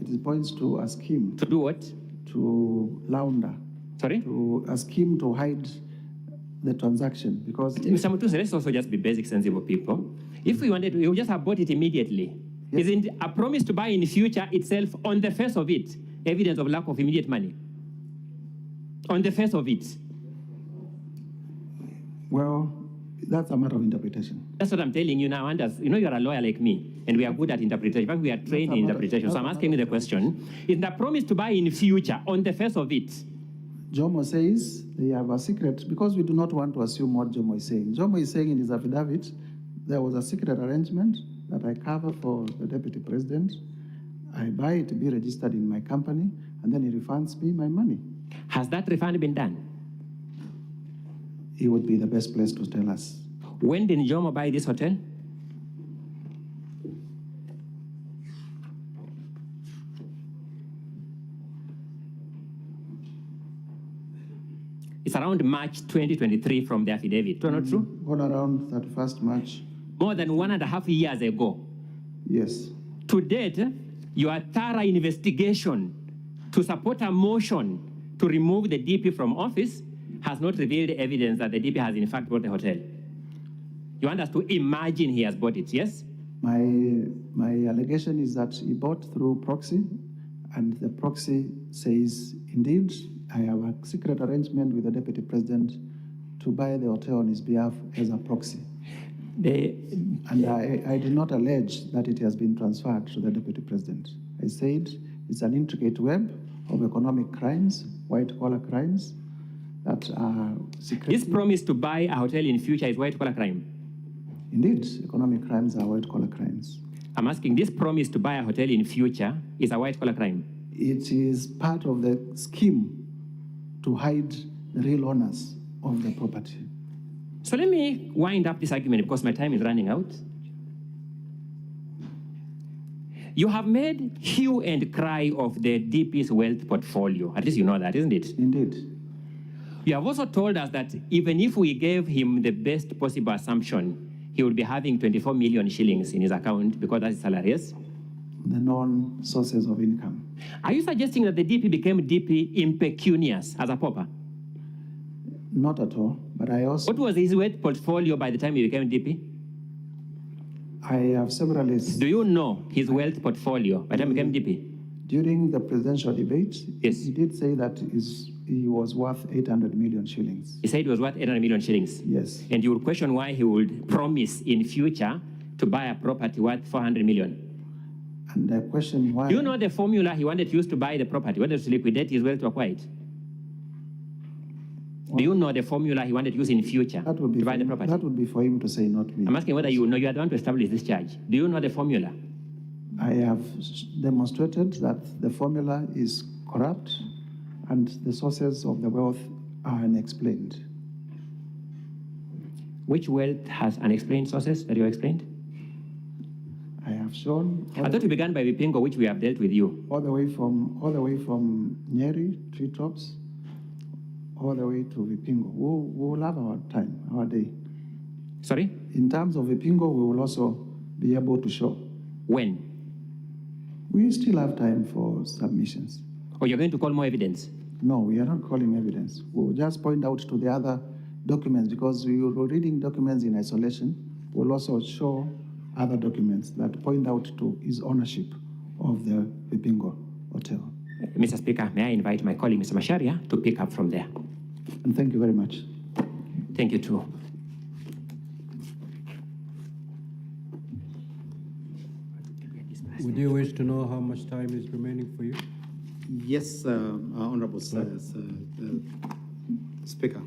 it points to a scheme. To do what? To launder. Sorry? To a scheme to hide the transaction, because... Mr. Mutuse, let's also just be basic, sensible people. If we wanted to, we would just have bought it immediately. Yes. Isn't a promise to buy in the future itself, on the face of it, evidence of lack of immediate money? On the face of it. Well, that's a matter of interpretation. That's what I'm telling you now, Anders. You know you're a lawyer like me, and we are good at interpretation. In fact, we are trained in interpretation. So I'm asking you the question. Is the promise to buy in the future, on the face of it? Jomo says they have a secret, because we do not want to assume what Jomo is saying. Jomo is saying in his affidavit, there was a secret arrangement that I cover for the deputy president. I buy it to be registered in my company, and then he refunds me my money. Has that refund been done? He would be the best place to tell us. When did Jomo buy this hotel? It's around March 2023 from the affidavit. Not true? All around 31st March. More than 1.5 years ago. Yes. To date, your thorough investigation to support a motion to remove the DP from office has not revealed evidence that the DP has in fact bought the hotel. You want us to imagine he has bought it, yes? My allegation is that he bought through proxy, and the proxy says, indeed, I have a secret arrangement with the deputy president to buy the hotel on his behalf as a proxy. And I did not allege that it has been transferred to the deputy president. I said it's an intricate web of economic crimes, white-collar crimes, that are secret. This promise to buy a hotel in future is white-collar crime? Indeed, economic crimes are white-collar crimes. I'm asking, this promise to buy a hotel in future is a white-collar crime? It is part of the scheme to hide the real owners of the property. So let me wind up this argument because my time is running out. You have made hue and cry of the DP's wealth portfolio. At least you know that, isn't it? Indeed. You have also told us that even if we gave him the best possible assumption, he would be having 24 million shillings in his account because that's his salary, yes? The known sources of income. Are you suggesting that the DP became DP impecunious as a pauper? Not at all, but I also... What was his wealth portfolio by the time he became DP? I have several lists. Do you know his wealth portfolio by the time he became DP? During the presidential debate, yes, he did say that he was worth 800 million shillings. He said he was worth 800 million shillings? Yes. And you would question why he would promise in future to buy a property worth 400 million? And the question why... Do you know the formula he wanted to use to buy the property? He wanted to liquidate his wealth to acquire it? Do you know the formula he wanted to use in future to buy the property? That would be for him to say, not me. I'm asking whether you know. You are the one to establish this charge. Do you know the formula? I have demonstrated that the formula is corrupt and the sources of the wealth are unexplained. Which wealth has unexplained sources that you explained? I have shown... I thought you began by Vipingo, which we have dealt with you. All the way from Nyeri, treetops, all the way to Vipingo. We'll have our time, our day. Sorry? In terms of Vipingo, we will also be able to show. When? We still have time for submissions. Oh, you're going to call more evidence? No, we are not calling evidence. We'll just point out to the other documents, because we were reading documents in isolation. We'll also show other documents that point out to his ownership of the Vipingo Hotel. Mr. Speaker, may I invite my colleague, Mr. Masharia, to pick up from there? And thank you very much. Thank you, too. Would you wish to know how much time is remaining for you? Yes, Honorable Speaker.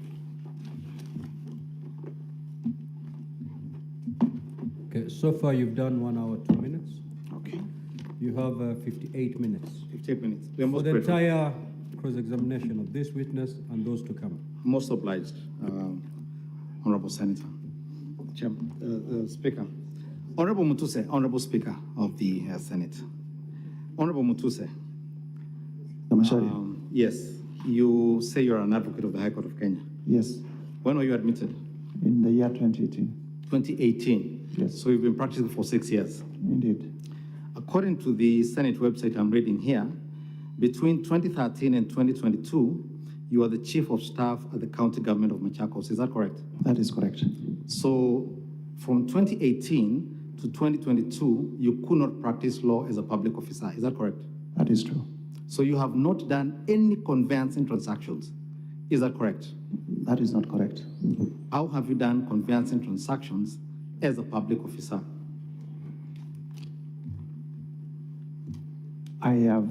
Okay, so far you've done 1 hour, 2 minutes. Okay. You have 58 minutes. 58 minutes. For the entire cross-examination of this witness and those to come. Most obliged, Honorable Senator. Speaker. Honorable Mutuse, Honorable Speaker of the Senate. Honorable Mutuse. Yes, you say you're an advocate of the High Court of Kenya. Yes. When were you admitted? In the year 2018. 2018? Yes. So you've been practicing for 6 years? Indeed. According to the Senate website I'm reading here, between 2013 and 2022, you are the chief of staff at the county government of Machakos. Is that correct? That is correct. So from 2018 to 2022, you could not practice law as a public officer. Is that correct? That is true. So you have not done any conveyancing transactions. Is that correct? That is not correct. How have you done conveyancing transactions as a public officer? I have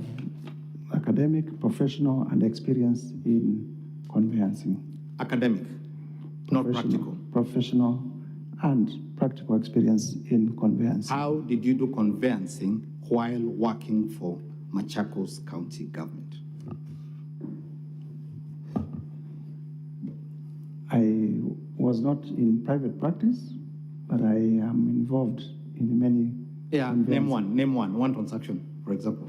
academic, professional, and experience in conveyancing. Academic, not practical. Professional and practical experience in conveyancing. How did you do conveyancing while working for Machakos County government? I was not in private practice, but I am involved in many. Yeah, name one transaction, for example.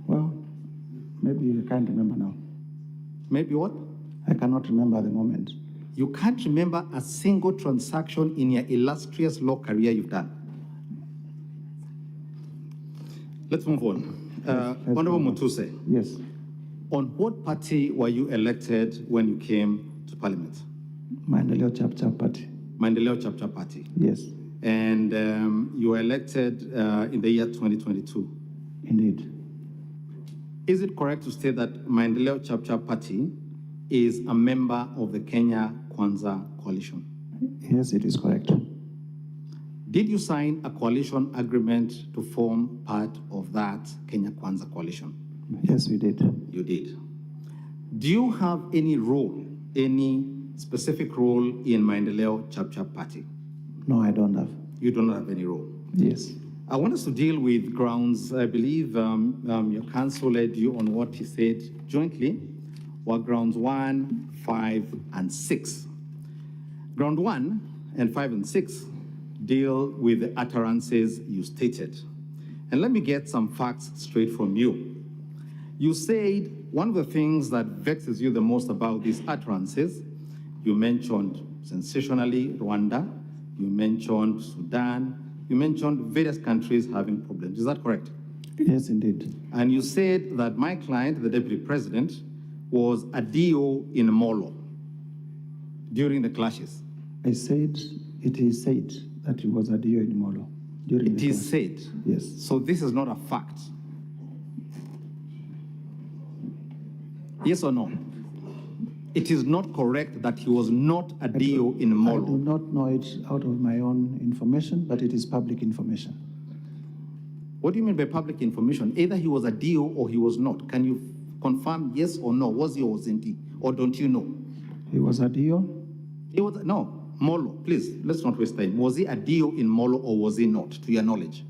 Well, maybe I can't remember now. Maybe what? I cannot remember at the moment. You can't remember a single transaction in your illustrious law career you've done. Let's move on. Honorable Mutuse. Yes. On what party were you elected when you came to parliament? Maendeleo Chapter Party. Maendeleo Chapter Party. Yes, And you were elected in the year 2022. indeed. Is it correct to say that Maendeleo Chapter Party is a member of the Kenya Kwanza Coalition? Yes, it is correct. Did you sign a coalition agreement to form part of that Kenya Kwanza Coalition? Yes, we did. You did. Do you have any role, any specific role in Maendeleo Chapter Party? No, I don't have. You do not have any role. Yes. I want us to deal with grounds. I believe your counsel led you on what he said jointly were grounds 1, 5, and 6. Ground 1 and 5 and 6 deal with the utterances you stated. And let me get some facts straight from you. You said one of the things that vexes you the most about these utterances, you mentioned sensationally Rwanda, you mentioned Sudan, you mentioned various countries having problems. Is that correct? Yes, indeed. And you said that my client, the deputy president, was a DO in Molo during the clashes. I said, it is said that he was a DO in Molo. During It the is class. said. Yes. So this is not a fact. Yes or no? It is not correct that he was not a DO in I do Molo. not know it out of my own information, but it is public information. What do you mean by public information? Either he was a DO or he was not. Can you confirm yes or no? Was he or wasn't he? Or don't you know? He was a DO? He was, no, Molo, please, let's not waste time. Was he a DO in Molo or was he not, to your knowledge?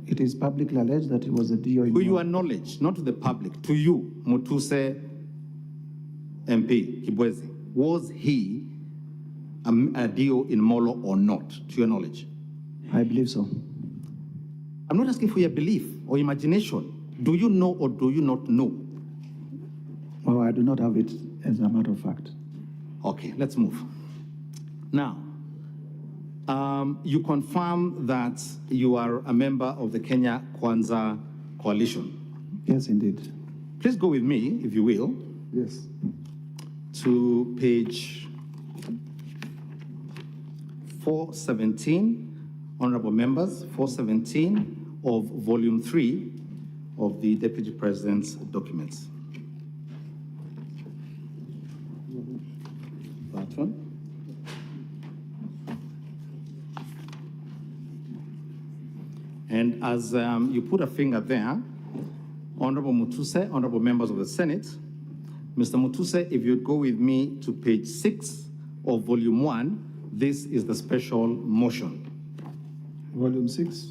It is publicly alleged that he was a DO in To your Molo. knowledge, not to the public, to you, Mutuse MP Kibwezi, was he a DO in Molo or not, to your knowledge? I believe so. I'm not asking for your belief or imagination. Do you know or do you not know? Well, I do not have it as a matter of fact. Okay, let's move. Now, you confirm that you are a member of the Kenya Kwanza Coalition. Yes, indeed. Please go with me, if you will, Yes. to page 417, honorable members, 417 of volume 3 of the Deputy President's documents. That one. And as you put a finger there, Honorable Mutuse, honorable members of the Senate, Mr. Mutuse, if you'd go with me to page 6 of volume 1, this is the special motion. Volume 6.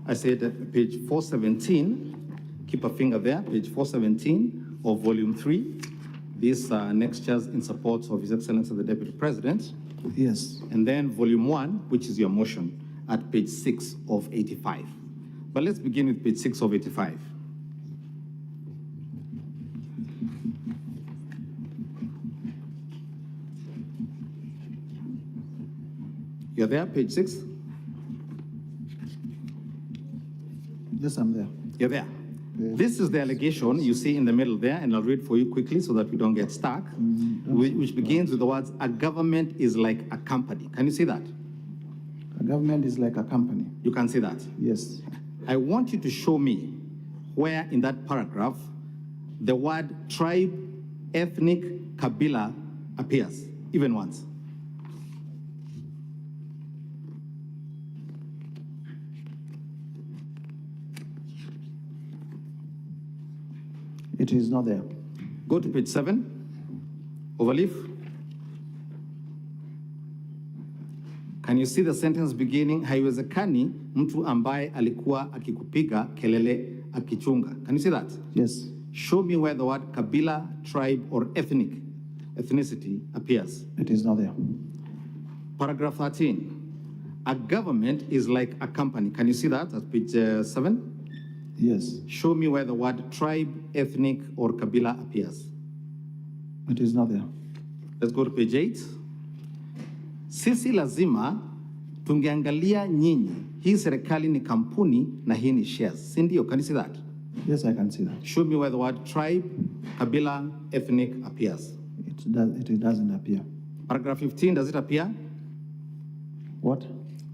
I said that page 417, keep a finger there, page 417 of volume 3. These are annexures in support of His Excellency the Deputy President. Yes. And then volume 1, which is your motion, at page 6 of 85. But let's begin with page 6 of 85. You're there, page 6? Yes, I'm there. You're there. Yes. This is the allegation you see in the middle there, and I'll read for you quickly so that we don't get stuck, which begins with the words, a government is like a company. Can you see that? A government is like a company. You can see that. Yes. I want you to show me where in that paragraph the word tribe, ethnic, kabila appears, even once. It is not there. Go to page 7, overleaf. Can you see the sentence beginning, haiwezekani mtu ambaye alikuwa akikupiga kelele akichunga? Can you see that? Yes. Show me where the word kabila, tribe, or ethnicity appears. It is not there. Paragraph 13. A government is like a company. Can you see that at page 7? Yes. Show me where the word tribe, ethnic, or kabila appears. It is not there. Let's go to page 8. Sisi lazima tungeangalia nyinyi. Hii serikali ni kampuni na hii ni shares. Si ndio? Can you see that? Yes, I can see that. Show me where the word tribe, kabila, ethnic appears. It doesn't appear. Paragraph 15, does it appear? What?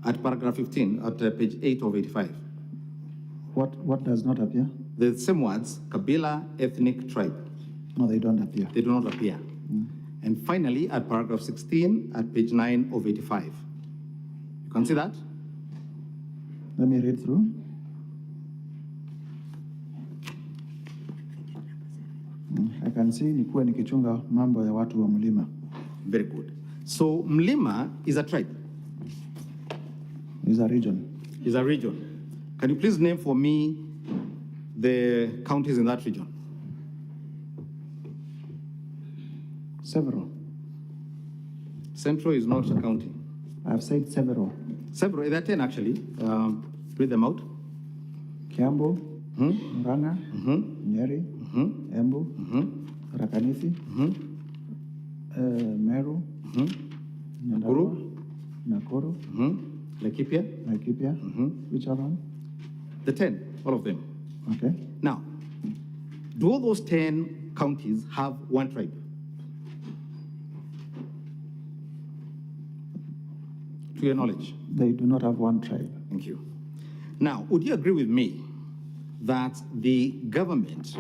At paragraph 15, at page 8 of 85. What does not appear? The same words, kabila, ethnic, tribe. No, they don't appear. They do not appear. And finally, at paragraph 16, at page 9 of 85. You can see that? Let me read through. I can see nikuwe nikichunga mambo ya watu wa mlima. Very good. So Mlima is a tribe. It's a region. Is a region. Can you please name for me the counties in that region? Several. Central is not a county. I've said several. Several, there are 10 actually. Read them out. Kiambu, Murang'a, Nyeri, Embu, Tharaka-Nithi, Meru, Nakuru, Nakuru, Laikipia. Laikipia. Which other one? The 10, all of them. Okay. Now, do all those 10 counties have one tribe? To your knowledge. They do not have one tribe. Thank you. Now, would you agree with me that the government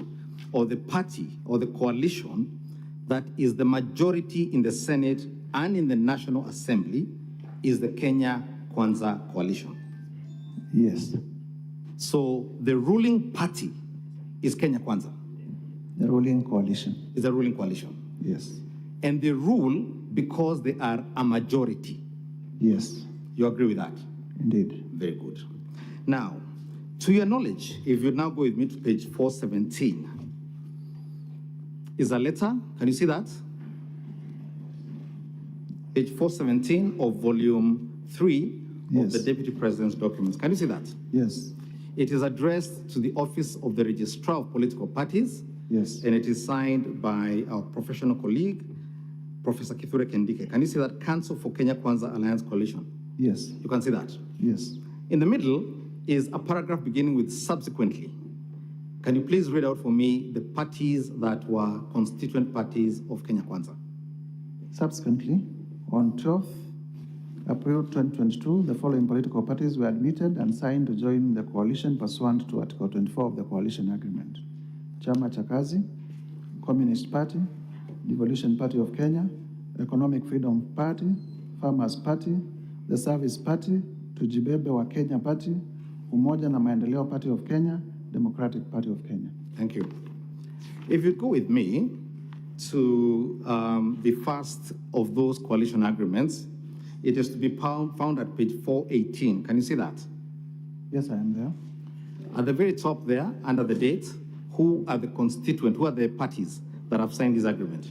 or the party or the coalition that is the majority in the Senate and in the National Assembly is the Kenya Kwanza coalition? Yes. So the ruling party is Kenya Kwanza. The ruling coalition. Is the ruling coalition. Yes. And they rule because they are a majority. Yes. You agree with that? Indeed. Very good. Now, to your knowledge, if you now go with me to page 417, is a letter. Can you see that? Page 417 of volume 3 of the Deputy President's documents. Can you see that? Yes. It is addressed to the Office of the Registrar of Political Parties. Yes. And it is signed by our professional colleague, Professor Kithure Kindike. Can you see that? Council for Kenya Kwanza Alliance Coalition. Yes. You can see that? Yes. In the middle is a paragraph beginning with subsequently. Can you please read out for me the parties that were constituent parties of Kenya Kwanza? Subsequently, on 12th April 2022, the following political parties were admitted and signed to join the coalition pursuant to Article 24 of the Coalition Agreement. Chama cha Kazi, Communist Party, Devolution Party of Kenya, Economic Freedom Party, Farmers Party, the Service Party, Tujibebe wa Kenya Party, Umoja na Maendeleo Party of Kenya, Democratic Party of Kenya. Thank you. If you'd go with me to the first of those coalition agreements, it is to be found at page 418. Can you see that? Yes, I am there. At the very top there, under the date, who are the constituent, who are the parties that have signed this agreement?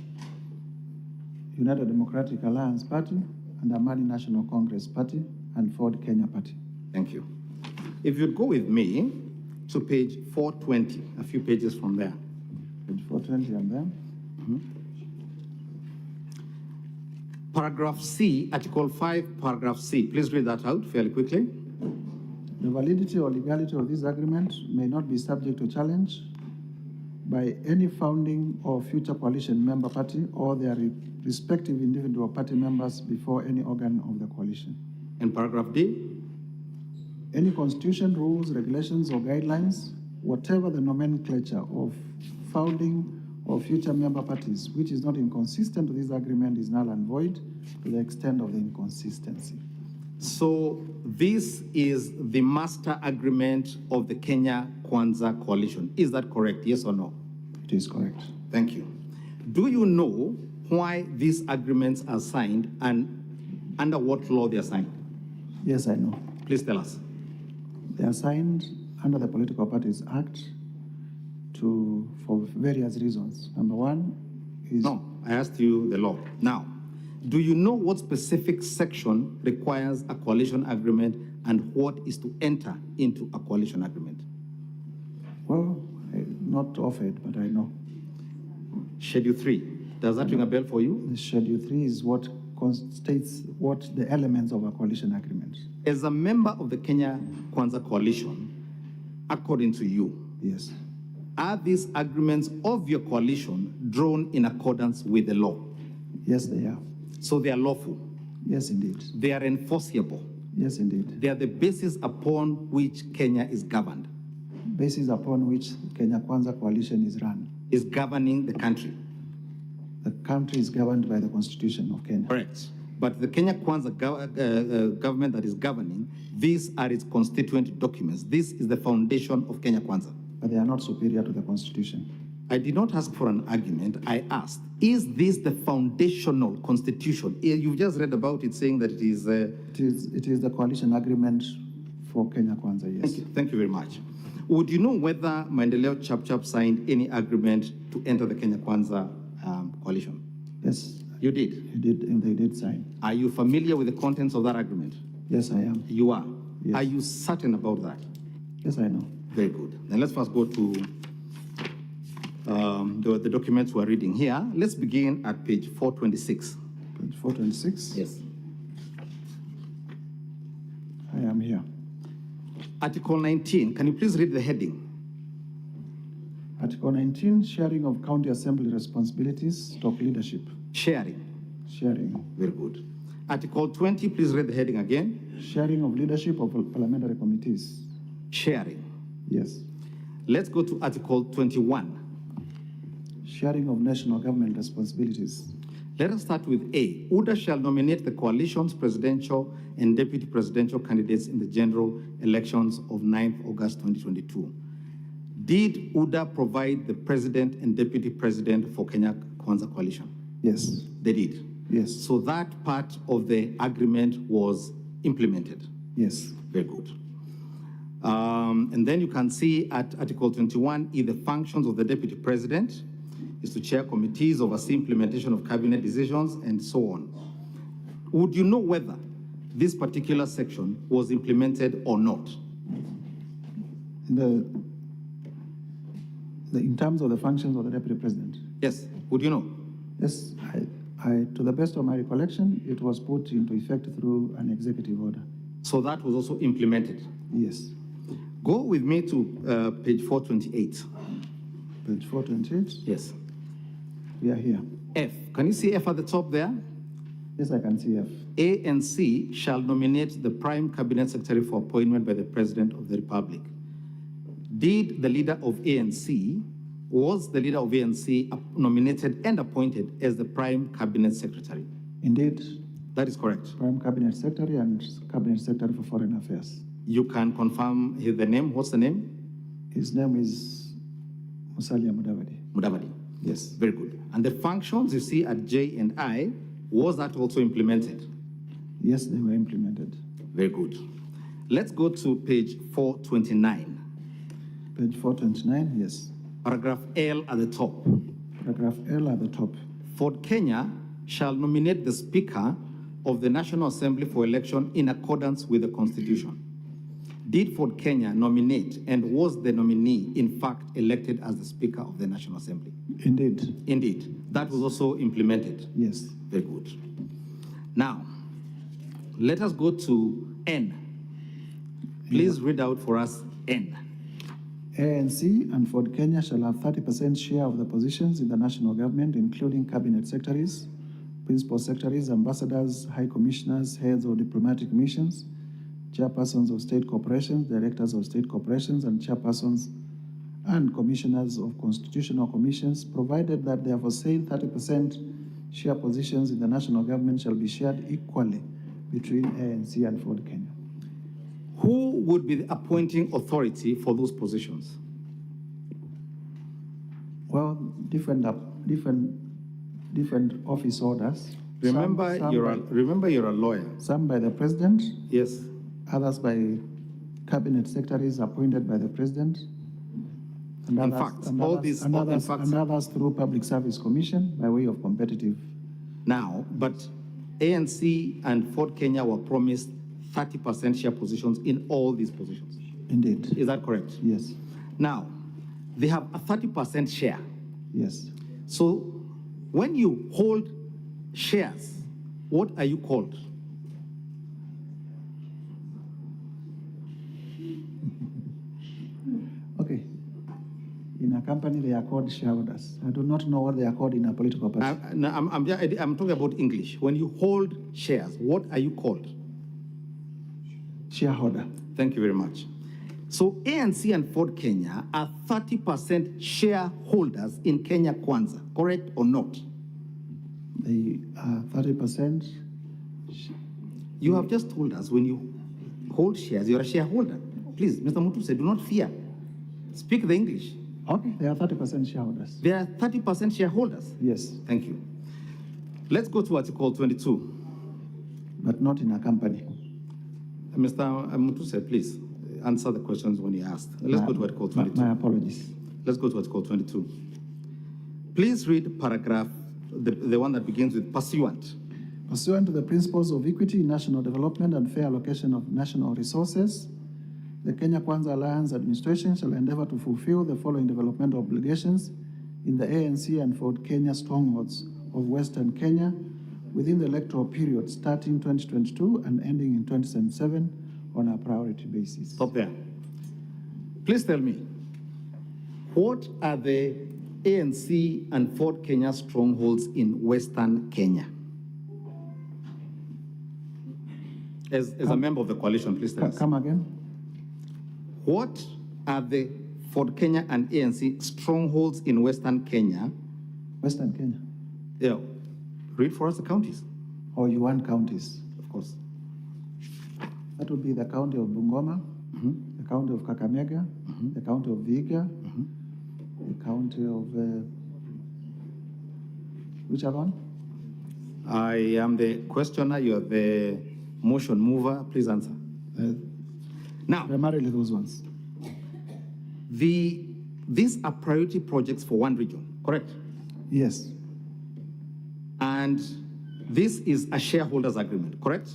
United Democratic Alliance Party and Amani National Congress Party and Ford Kenya Party. Thank you. If you'd go with me to page 420, a few pages from there. Page 420, I'm there. Paragraph C, Article 5, Paragraph C. Please read that out fairly quickly. The validity or legality of this agreement may not be subject to challenge by any founding or future coalition member party or their respective individual party members before any organ of the coalition. And paragraph D? Any constitution, rules, regulations, or guidelines, whatever the nomenclature of founding or future member parties, which is not inconsistent with this agreement, is null and void to the extent of the inconsistency. So this is the master agreement of the Kenya Kwanza coalition. Is that correct? Yes or no? It is correct. Thank you. Do you know why these agreements are signed and under what law they are signed? Yes, I know. Please tell us. They are signed under the Political Parties Act for various reasons. Number one is... No, I asked you the law. Now, do you know what specific section requires a coalition agreement and what is to enter into a coalition agreement? Well, not offered, but I know. Schedule 3. Does that ring a bell for you? The Schedule 3 is what states what the elements of a coalition agreement. As a member of the Kenya Kwanza coalition, according to you, Yes. are these agreements of your coalition drawn in accordance with the law? Yes, they are. So they are lawful. Yes, indeed. They are enforceable. Yes, indeed. They are the basis upon which Kenya is governed, Basis upon which Kenya Kwanza coalition is run. is governing the country. The country is governed by the Constitution of Kenya. Correct. But the Kenya Kwanza government that is governing, these are its constituent documents. This is the foundation of Kenya Kwanza. But they are not superior to the Constitution. I did not ask for an argument. I asked, is this the foundational constitution? You've just read about it saying that it is... It is the coalition agreement for Kenya Kwanza, yes. Thank you. Thank you very much. Would you know whether Maendeleo Chap signed any agreement to enter the Kenya Kwanza coalition? Yes. You did? They did sign. Are you familiar with the contents of that agreement? Yes, I am. You are? Yes. Are you certain about that? Yes, I know. Very good. Then let's first go to the documents we're reading here. Let's begin at page 426. Page 426? Yes. I am here. Article 19, can you please read the heading? Article 19, sharing of county assembly responsibilities, top leadership. Sharing. Sharing. Very good. Article 20, please read the heading again. Sharing of leadership of parliamentary committees. Sharing. Yes. Let's go to Article 21. Sharing of national government responsibilities. Let us start with A. UDA shall nominate the coalition's presidential and deputy presidential candidates in the general elections of 9th August 2022. Did UDA provide the president and deputy president for Kenya Kwanza coalition? Yes. They did. Yes. So that part of the agreement was implemented. Yes. Very good. And then you can see at Article 21, the functions of the deputy president is to chair committees, oversee implementation of cabinet decisions, and so on. Would you know whether this particular section was implemented or not? In terms of the functions of the deputy president? Yes. Would you know? Yes. To the best of my recollection, it was put into effect through an executive order. So that was also implemented? Yes. Go with me to page 428. Page 428? Yes. We are here. F. Can you see F at the top there? Yes, I can see F. A and C shall nominate the prime cabinet secretary for appointment by the president of the republic. Did the leader of ANC, was the leader of ANC nominated and appointed as the prime cabinet secretary? Indeed. That is correct. Prime cabinet secretary and cabinet secretary for foreign affairs. You can confirm the name. What's the name? His name is Musalia Mudavadi. Mudavadi. Yes. Very good. And the functions you see at J and I, was that also implemented? Yes, they were implemented. Very good. Let's go to page 429. Page 429, yes. Paragraph L at the top. Paragraph L at the top. Ford Kenya shall nominate the Speaker of the National Assembly for election in accordance with the Constitution. Did Ford Kenya nominate and was the nominee in fact elected as the Speaker of the National Assembly? Indeed. Indeed. That was also implemented? Yes. Very good. Now, let us go to N. Please read out for us N. ANC and Ford Kenya shall have 30% share of the positions in the national government, including cabinet secretaries, principal secretaries, ambassadors, high commissioners, heads of diplomatic missions, chairpersons of state corporations, directors of state corporations, and chairpersons and commissioners of constitutional commissions, provided that their foresaid 30% share positions in the national government shall be shared equally between ANC and Ford Kenya. Who would be the appointing authority for those positions? Well, different office orders. Remember, you're a lawyer. Some by the president, Yes. others by cabinet secretaries appointed by the president. And In others, fact, and all others- these- and all- in others, fact- and others through Public Service Commission by way of competitive. Now, but ANC and Ford Kenya were promised 30% share positions in all these positions. Indeed. Is that correct? Yes. Now, they have a 30% share. Yes. So when you hold shares, what are you called? Okay. In a company, they are called shareholders. I do not know what they are called in a political party. I'm talking about English. When you hold shares, what are you called? Shareholder. Thank you very much. So ANC and Ford Kenya are 30% shareholders in Kenya Kwanza, correct or not? They are 30%. You have just told us when you hold shares, you're a shareholder. Please, Mr. Mutuse, do not fear. Speak the English. Okay, they are 30% shareholders. They are 30% shareholders. Yes, Thank you. Let's go to Article 22. but not in a company. Mr. Mutuse, please answer the questions when you asked. Let's go to Article 22. My apologies. Let's go to Article 22. Please read paragraph, the one that begins with pursuant. Pursuant to the principles of equity, national development, and fair allocation of national resources, the Kenya Kwanza Alliance administration shall endeavor to fulfill the following developmental obligations in the ANC and Ford Kenya strongholds of Western Kenya within the electoral period starting 2022 and ending in 2077 on a priority basis. Stop there. Please tell me, what are the ANC and Ford Kenya strongholds in Western Kenya? As a member of the coalition, please tell us. Come again? What are the Ford Kenya and ANC strongholds in Western Kenya? Western Kenya. Yeah. Read for us the counties. Or you want counties? Of course. That would be the county of Bungoma, the county of Kakamega, the county of Vihiga, the county of, which other one? I am the questioner, you're the motion mover. Please answer. Now, Primarily those ones. these are priority projects for one region, correct? Yes, And this is a shareholders agreement, correct?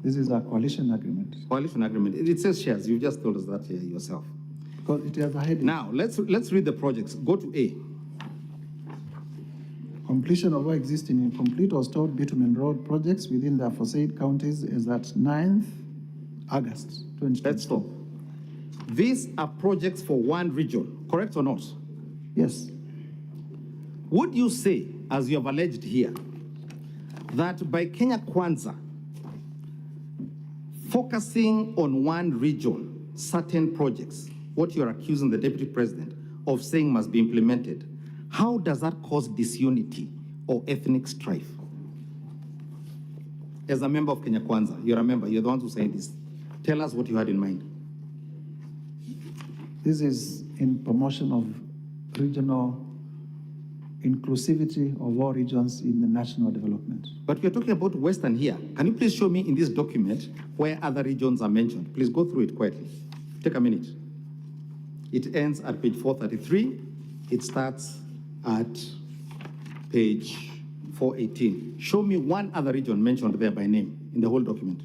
this is a coalition agreement. Coalition agreement. It says shares. You just told us that here yourself. Because it has a heading. Now, let's read the projects. Go to A. Completion of all existing incomplete or stored bitumen road projects within the aforesaid counties is at 9th August 2020. Let's stop. These are projects for one region, correct or not? Yes, Would you say, as you have alleged here, that by Kenya Kwanza focusing on one region, certain projects, what you're accusing the deputy president of saying must be implemented, how does that cause disunity or ethnic strife? As a member of Kenya Kwanza, you're a member, you're the ones who say this. Tell us what you had in mind. this is in promotion of regional inclusivity of all regions in the national development. But we're talking about Western here. Can you please show me in this document where other regions are mentioned? Please go through it quietly. Take a minute. It ends at page 433. It starts at page 418. Show me one other region mentioned there by name in the whole document.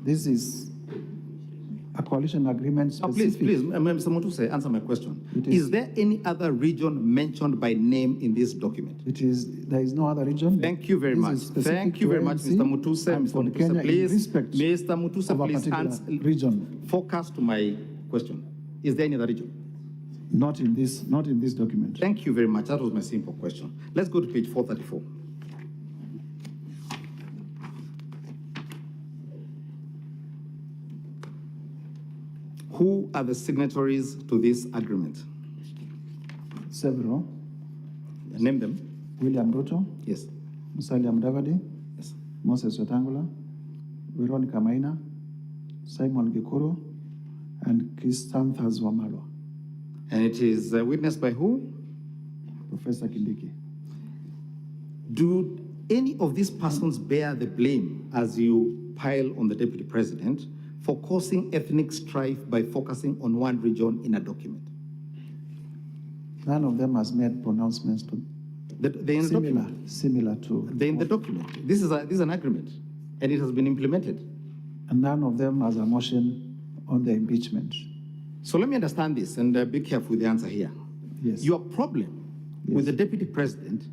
This is a coalition agreement Please, specific. please, Mr. Mutuse, answer my question. It Is is- there any other region mentioned by name in this document? There is no other region. Thank you very This much. is specific Thank you to very much, ANC Mr. Mutuse. and Mr. for Mutuse, Kenya in please. respect Mr. Mutuse, of a please particular region. focus to my question. Is there any other region? Not in this document. Thank you very much. That was my simple question. Let's go to page 434. Who are the signatories to this agreement? Several. Name them. William Ruto, Yes. Musalia Mudavadi, Yes. Moses Wetangula, Veronica Maina, Simon Gikuru, and Chrysanthus Wamalwa. And it is witnessed by who? Professor Kindiki. Do any of these persons bear the blame as you pile on the deputy president for causing ethnic strife by focusing on one region in a document? None of them has made pronouncements to They're in the document. similar to. They're in the document. This is an agreement, and it has been implemented. And none of them has a motion on the impeachment. So let me understand this, and be careful with the answer here. Yes. Your problem with the deputy president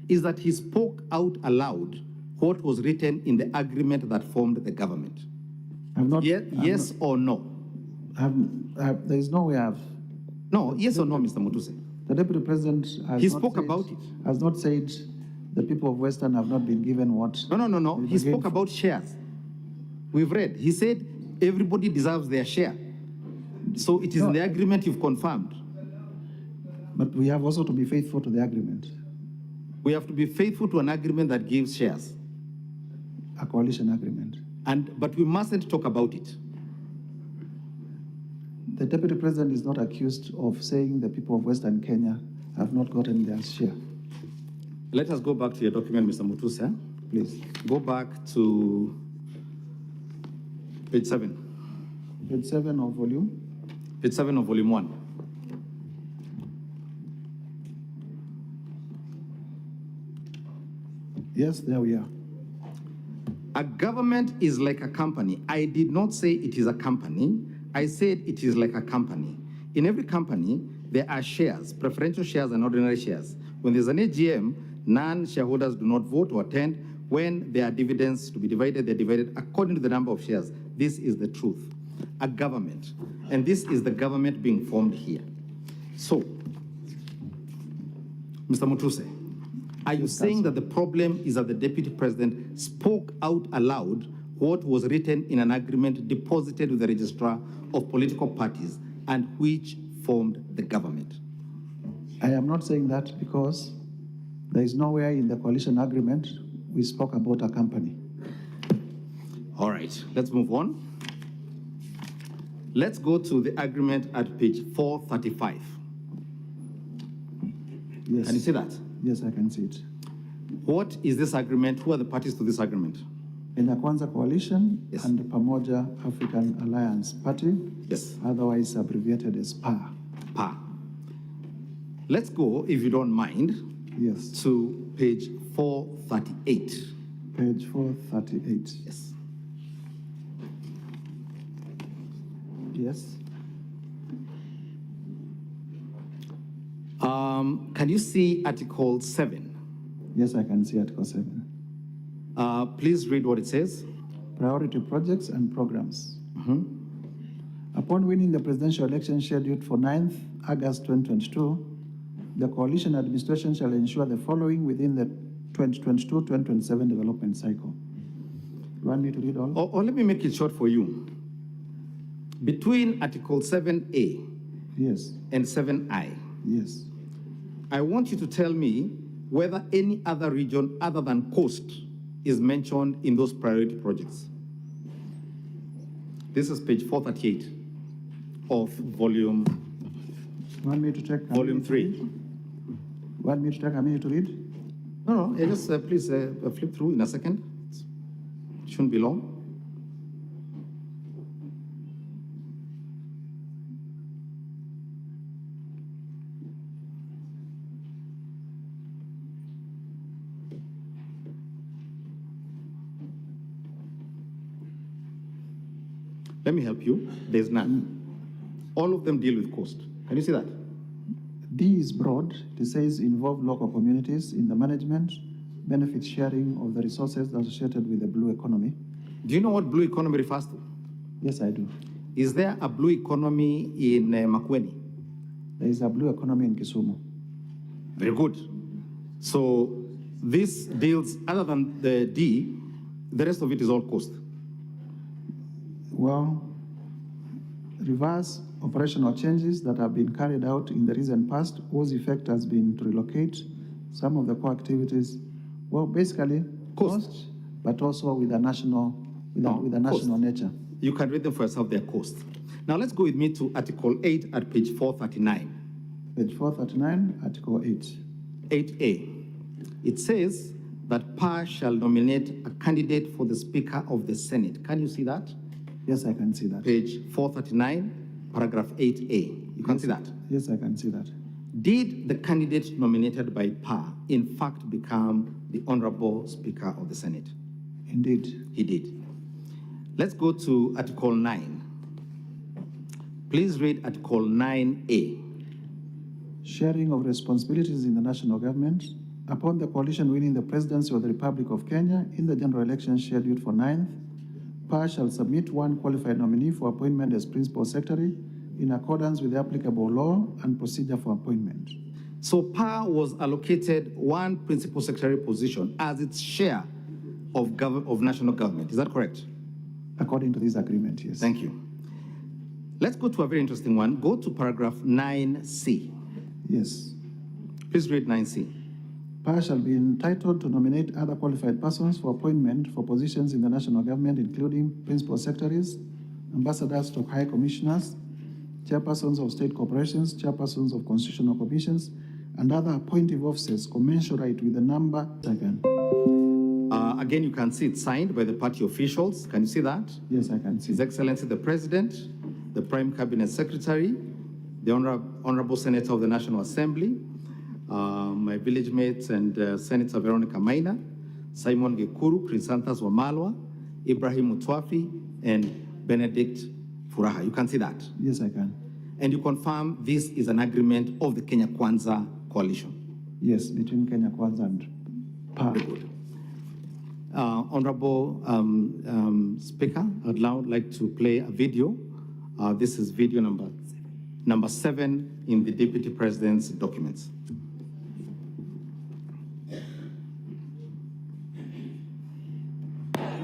is that he spoke out aloud what was written in the agreement that formed the government. I'm not. Yes or no? There is no way I've. No, yes or no, Mr. Mutuse? The deputy president has He not spoke said- about it. Has not said the people of Western have not been given what. No. they He spoke bargained for. about shares. We've read. He said everybody deserves their share. So it is in the agreement you've confirmed. But we have also to be faithful to the agreement, We have to be faithful to an agreement that gives shares. a coalition agreement. But we mustn't talk about it. The deputy president is not accused of saying the people of Western Kenya have not gotten their share. Let us go back to your document, Mr. Mutuse. Please. Go back to page 7. Page 7 of volume. Page 7 of volume 1. Yes, there we are. A government is like a company. I did not say it is a company. I said it is like a company. In every company, there are shares, preferential shares and ordinary shares. When there's an AGM, non-shareholders do not vote or attend. When there are dividends to be divided, they're divided according to the number of shares. This is the truth. A government. And this is the government being formed here. So, Mr. Mutuse, are you saying that the problem is that the deputy president spoke out aloud what was written in an agreement deposited with the registrar of political parties and which formed the government? I am not saying that because there is nowhere in the coalition agreement we spoke about a company. All right, let's move on. Let's go to the agreement at page 435. Yes. Can you see that? Yes, I can see it. What is this agreement? Who are the parties to this agreement? Kenya Kwanza Coalition Yes. and Pamoja African Alliance Party, Yes, otherwise abbreviated as PAR. PA. Let's go, if you don't mind, Yes, to page 438. page 438. Yes. Yes. Can you see Article 7? Yes, I can see Article 7. Please read what it says. Priority projects and programs. Upon winning the presidential election scheduled for 9th August 2022, the coalition administration shall ensure the following within the 2022-2027 development cycle. You want me to read all? Or let me make it short for you. Between Article 7A Yes, and 7I, yes. I want you to tell me whether any other region other than Coast is mentioned in those priority projects. This is page 438 of volume You want me to check? volume 3. Want me to take a minute to read? No, just please flip through in a second. It shouldn't be long. Let me help you. There's none. All of them deal with cost. Can you see that? D is broad. It says involve local communities in the management, benefit sharing of the resources associated with the blue economy. Do you know what blue economy refers to? Yes, I do. Is there a blue economy in Makueni? There is a blue economy in Kisumu. Very good. So this deals, other than the D, the rest of it is all cost. Well, reverse operational changes that have been carried out in the recent past, whose effect has been to relocate some of the core activities. Well, basically cost, but also with a national, with a national nature. You can read them for yourself, their cost. Now let's go with me to Article 8 at page 439. Page 439, Article 8. 8A. It says that PAR shall nominate a candidate for the Speaker of the Senate. Can you see that? Yes, I can see that. Page 439, paragraph 8A. You can see that? Yes, I can see that. Did the candidate nominated by PAR in fact become the Honorable Speaker of the Senate? Indeed. He did. Let's go to Article 9. Please read Article 9A. Sharing of responsibilities in the national government. Upon the coalition winning the presidency of the Republic of Kenya in the general election scheduled for 9th, PAR shall submit one qualified nominee for appointment as principal secretary in accordance with the applicable law and procedure for appointment. So PAR was allocated one principal secretary position as its share of national government. Is that correct? According to this agreement, yes. Thank you. Let's go to a very interesting one. Go to paragraph 9C. Yes. Please read 9C. PAR shall be entitled to nominate other qualified persons for appointment for positions in the national government, including principal secretaries, ambassadors to high commissioners, chairpersons of state corporations, chairpersons of constitutional commissions, and other appointive officers commensurate with the number. Again, you can see it signed by the party officials. Can you see that? Yes, I can see. His Excellency the President, the Prime Cabinet Secretary, the Honorable Senator of the National Assembly, my village mates and Senator Veronica Maina, Simon Gekuru, Prince Anthas Wamalwa, Ibrahim Mutwafi, and Benedict Furaha. You can see that? Yes, I can. And you confirm this is an agreement of the Kenya Kwanza coalition? Yes, between Kenya Kwanza and PAR. Very good. Honorable Speaker, I'd now like to play a video. This is video number 7 in the Deputy President's documents.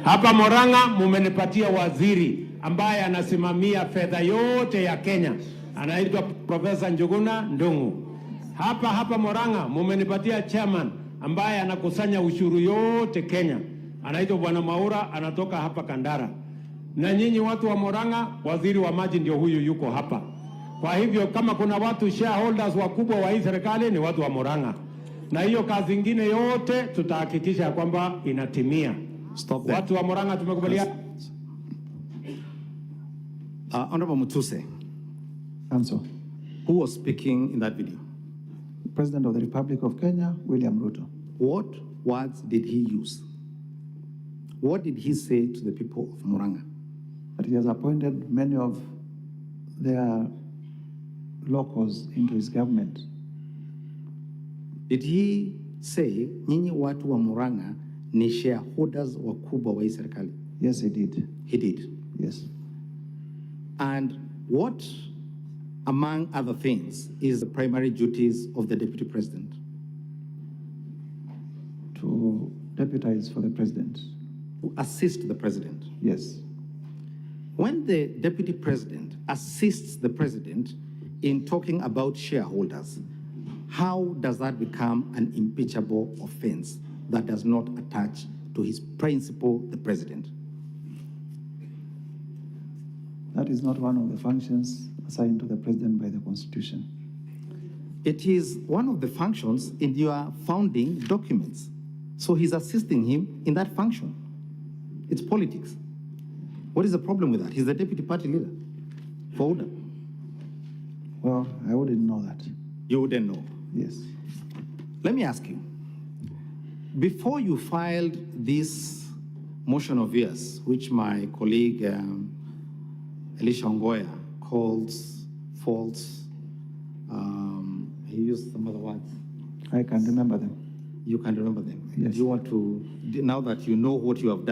Hapa Moranga mumenipatia waziri ambaye anasimamia fedha yote ya Kenya. Anaitwa Profesa Njuguna Ndung'u. Hapa Moranga mumenipatia chairman ambaye anakusanya ushuru yote Kenya. Anaitwa Bwana Morah, anatoka hapa Kandara. Na nyinyi watu wa Moranga, waziri wa maji ndio huyu yuko hapa. Kwa hivyo kama kuna watu shareholders wakubwa wa hii serikali ni watu wa Moranga. Na hiyo kazi ingine yote tutahakikisha kwamba inatimia. Stop there. Watu wa Moranga tumekubaliana. Honorable Mutuse. Council. Who was speaking in that video? President of the Republic of Kenya, William Ruto. What words did he use? What did he say to the people of Moranga? That he has appointed many of their locals into his government. Did he say, nyinyi watu wa Moranga ni shareholders wakubwa wa hii serikali? Yes, he did. He did. Yes. And what, among other things, is the primary duties of the Deputy President? To deputize for the president. To assist the President. Yes. When the Deputy President assists the President in talking about shareholders, how does that become an impeachable offense that does not attach to his principal, the President? That is not one of the functions assigned to the President by the Constitution. It is one of the functions in your founding documents. So he's assisting him in that function. It's politics. What is the problem with that? He's the deputy party leader for UDA. Well, I wouldn't know that. You wouldn't know. Yes. Let me ask you, before you filed this motion of yours, which my colleague Elisha Ongoya calls false, he used some other words. I can remember them. You can remember them. Yes. Do you want to, now that you know what you have done,